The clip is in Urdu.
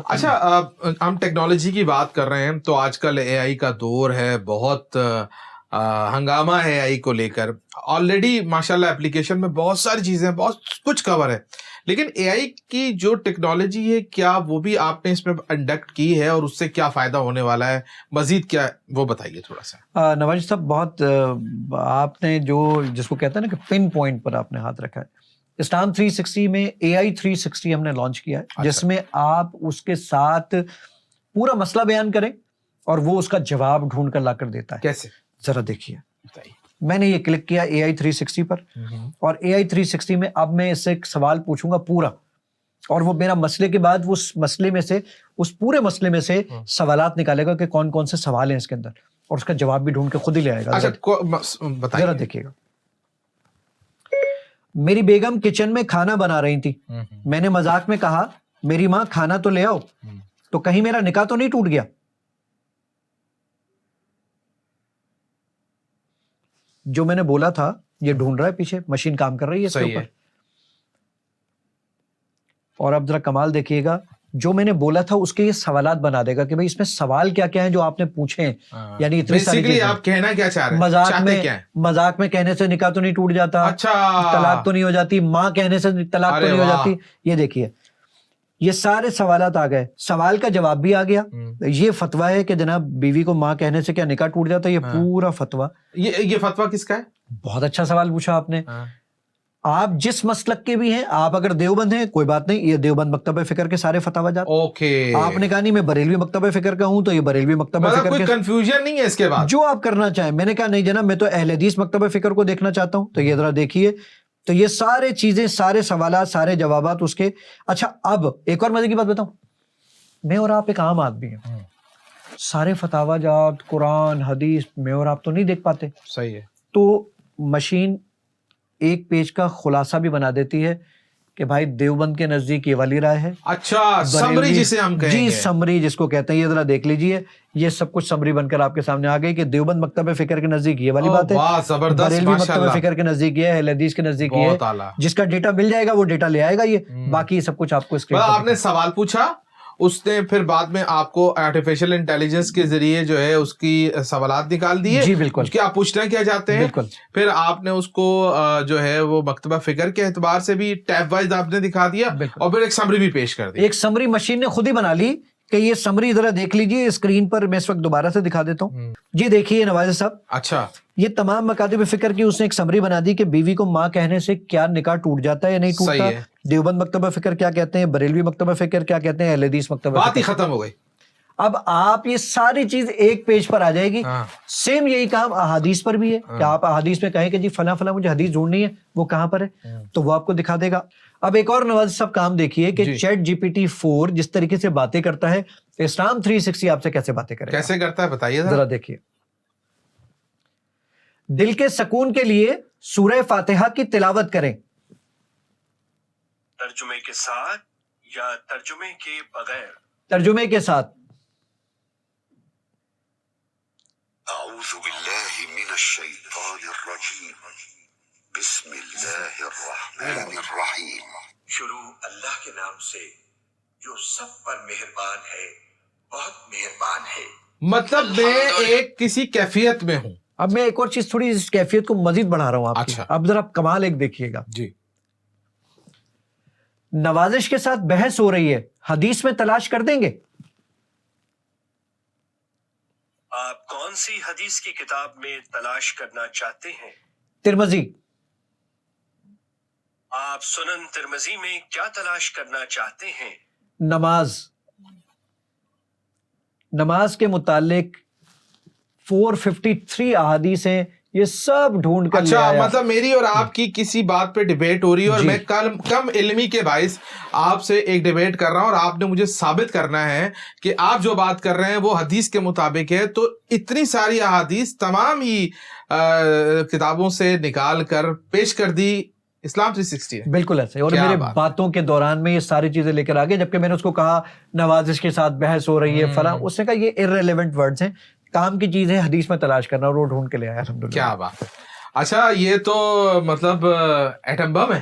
اچھا ہم ٹیکنالوجی کی بات کر رہے ہیں تو آج کل اے آئی کا دور ہے, بہت ہنگامہ ہے اے آئی کو لے کر. آلریڈی ماشاء اللہ اپلیکیشن میں بہت ساری چیزیں ہیں, بہت کچھ کور ہے, لیکن اے آئی کی جو ٹیکنالوجی ہے کیا وہ بھی آپ نے اس میں انڈکٹ کی ہے اور اس سے کیا فائدہ ہونے والا ہے, مزید کیا وہ بتائیے تھوڑا سا. نواز صاحب بہت آپ نے جو جس کو کہتے ہیں نا کہ پن پوائنٹ پر آپ نے ہاتھ رکھا ہے. اسلام 360 میں اے آئی 360 ہم نے لانچ کیا ہے, جس میں آپ اس کے ساتھ پورا مسئلہ بیان کریں اور وہ اس کا جواب ڈھونڈ کر لا کر دیتا ہے. کیسے ذرا دیکھیے, میں نے یہ کلک کیا اے آئی 360 پر, اور اے آئی 360 میں اب میں اس سے ایک سوال پوچھوں گا پورا, اور وہ میرا مسئلے کے بعد اس مسئلے میں سے, اس پورے مسئلے میں سے سوالات نکالے گا کہ کون کون سے سوال ہیں اس کے اندر, اور اس کا جواب بھی ڈھونڈ کے خود ہی لے آئے گا. ذرا دیکھیے گا. میری بیگم کچن میں کھانا بنا رہی تھی, میں نے مذاق میں کہا میری ماں کھانا تو لے آؤ, تو کہیں میرا نکاح تو نہیں ٹوٹ گیا. جو میں نے بولا تھا یہ ڈھونڈ رہا ہے, پیچھے مشین کام کر رہی ہے اس کے اوپر. اور اب ذرا کمال دیکھیے گا, جو میں نے بولا تھا اس کے یہ سوالات بنا دے گا کہ بھائی اس میں سوال کیا کیا ہیں جو آپ نے پوچھے ہیں. یعنی اتنی ساری چیزیں. آپ کہنا کیا چاہ رہے ہیں, مذاق میں کہنے سے نکاح تو نہیں ٹوٹ جاتا, طلاق تو نہیں ہو جاتی, ماں کہنے سے طلاق تو نہیں ہو جاتی. یہ دیکھیے یہ سارے سوالات آ گئے, سوال کا جواب بھی آ گیا. یہ فتویٰ ہے کہ جناب بیوی کو ماں کہنے سے کیا نکاح ٹوٹ جاتا ہے, یہ پورا فتویٰ. یہ فتویٰ کس کا ہے؟ بہت اچھا سوال پوچھا آپ نے. آپ جس مسلک کے بھی ہیں, آپ اگر دیوبند ہیں کوئی بات نہیں, یہ دیوبند مکتبہ فکر کے سارے فتاوی جات. آپ نے کہا نہیں میں بریلوی مکتبہ فکر کا ہوں تو یہ بریلوی مکتبہ فکر کوئی کنفیوژن نہیں ہے اس کے بعد, جو آپ کرنا چاہیں. میں نے کہا نہیں جناب میں تو اہل حدیث مکتبہ فکر کو دیکھنا چاہتا ہوں, تو یہ ذرا دیکھیے. تو یہ سارے چیزیں, سارے سوالات, سارے جوابات اس کے. اچھا اب ایک اور مزے کی بات بتاؤں, میں اور آپ ایک عام آدمی ہیں, سارے فتاوی جات قرآن حدیث میں اور آپ تو نہیں دیکھ پاتے. صحیح ہے. تو مشین ایک پیج کا خلاصہ بھی بنا دیتی ہے کہ بھائی دیوبند کے نزدیک یہ والی رائے ہے. اچھا سمری جسے ہم کہیں گے, جی سمری جس کو کہتے ہیں. یہ ذرا دیکھ لیجئے, یہ سب کچھ سمری بن کر آپ کے سامنے آ گئی کہ دیوبند مکتبہ فکر کے نزدیک یہ والی بات ہے, بریلوی مکتبہ فکر کے نزدیک یہ ہے, اہل حدیث کے نزدیک یہ ہے. جس کا ڈیٹا مل جائے گا وہ ڈیٹا لے آئے گا. یہ باقی سب کچھ آپ کو اسکرین پر. آپ نے سوال پوچھا, اس نے پھر بعد میں آپ کو آرٹیفیشل انٹیلیجنس کے ذریعے جو ہے اس کی سوالات نکال دیے. جی بالکل, کہ آپ پوچھنا کیا چاہتے ہیں. بالکل. پھر آپ نے اس کو جو ہے وہ مکتبہ فکر کے اعتبار سے بھی ٹیب وائز آپ نے دکھا دیا, اور پھر ایک سمری بھی پیش کر دی. ایک سمری مشین نے خود ہی بنا لی کہ یہ سمری ذرا دیکھ لیجئے اسکرین پر. میں اس وقت دوبارہ سے دکھا دیتا ہوں. جی دیکھیے نواز صاحب, اچھا یہ تمام مکاتب فکر کی اس نے ایک سمری بنا دی کہ بیوی کو ماں کہنے سے کیا نکاح ٹوٹ جاتا ہے یا نہیں ٹوٹتا. دیوبند مکتبہ فکر کیا کہتے ہیں, بریلوی مکتبہ فکر کیا کہتے ہیں, اہل حدیث مکتبہ فکر. بات ہی ختم ہو گئی. اب آپ یہ ساری چیز ایک پیج پر آ جائے گی. سیم یہی کام احادیث پر بھی ہے کہ آپ احادیث میں کہیں کہ جی فلاں فلاں مجھے حدیث ڈھونڈنی ہے, وہ کہاں پر ہے, تو وہ آپ کو دکھا دے گا. اب ایک اور نواز صاحب کام دیکھیے کہ چیٹ جی پی ٹی 4 جس طریقے سے باتیں کرتا ہے, اسلام 360 آپ سے کیسے باتیں کرے گا, کیسے کرتا ہے بتائیے ذرا دیکھیے. دل کے سکون کے لیے سورہ فاتحہ کی تلاوت کریں. ترجمے کے ساتھ یا ترجمے کے بغیر؟ ترجمے کے ساتھ. اعوذ باللہ من الشیطان الرجیم, بسم اللہ الرحمن الرحیم. شروع اللہ کے نام سے جو سب پر مہربان ہے, بہت مہربان ہے. مطلب میں ایک کسی کیفیت میں ہوں. اب میں ایک اور چیز تھوڑی اس کیفیت کو مزید بڑھا رہا ہوں آپ کی. اب ذرا کمال ایک دیکھیے گا. جی نوازش کے ساتھ بحث ہو رہی ہے, حدیث میں تلاش کر دیں گے. آپ کون سی حدیث کی کتاب میں تلاش کرنا چاہتے ہیں؟ ترمذی. آپ سنن ترمذی میں کیا تلاش کرنا چاہتے ہیں؟ نماز کے متعلق 453 احادیث ہیں, یہ سب ڈھونڈ کر لے آیا. مطلب میری اور آپ کی کسی بات پہ ڈیبیٹ ہو رہی ہے, اور میں کم علمی کے باعث آپ سے ایک ڈیبیٹ کر رہا ہوں, اور آپ نے مجھے ثابت کرنا ہے کہ آپ جو بات کر رہے ہیں وہ حدیث کے مطابق ہے. تو اتنی ساری احادیث تمام ہی کتابوں سے نکال کر پیش کر دی اسلام 360 ہے. بالکل ایسے. اور میرے باتوں کے دوران میں یہ ساری چیزیں لے کر آگے, جبکہ میں نے اس کو کہا نوازش کے ساتھ بحث ہو رہی ہے فلاں, اس نے کہا یہ irrelevant words ہیں, کام کی چیز ہے حدیث میں تلاش کرنا, اور وہ ڈھونڈ کے لے آیا. الحمدللہ. کیا بات ہے. اچھا یہ تو مطلب ایٹم بم ہے.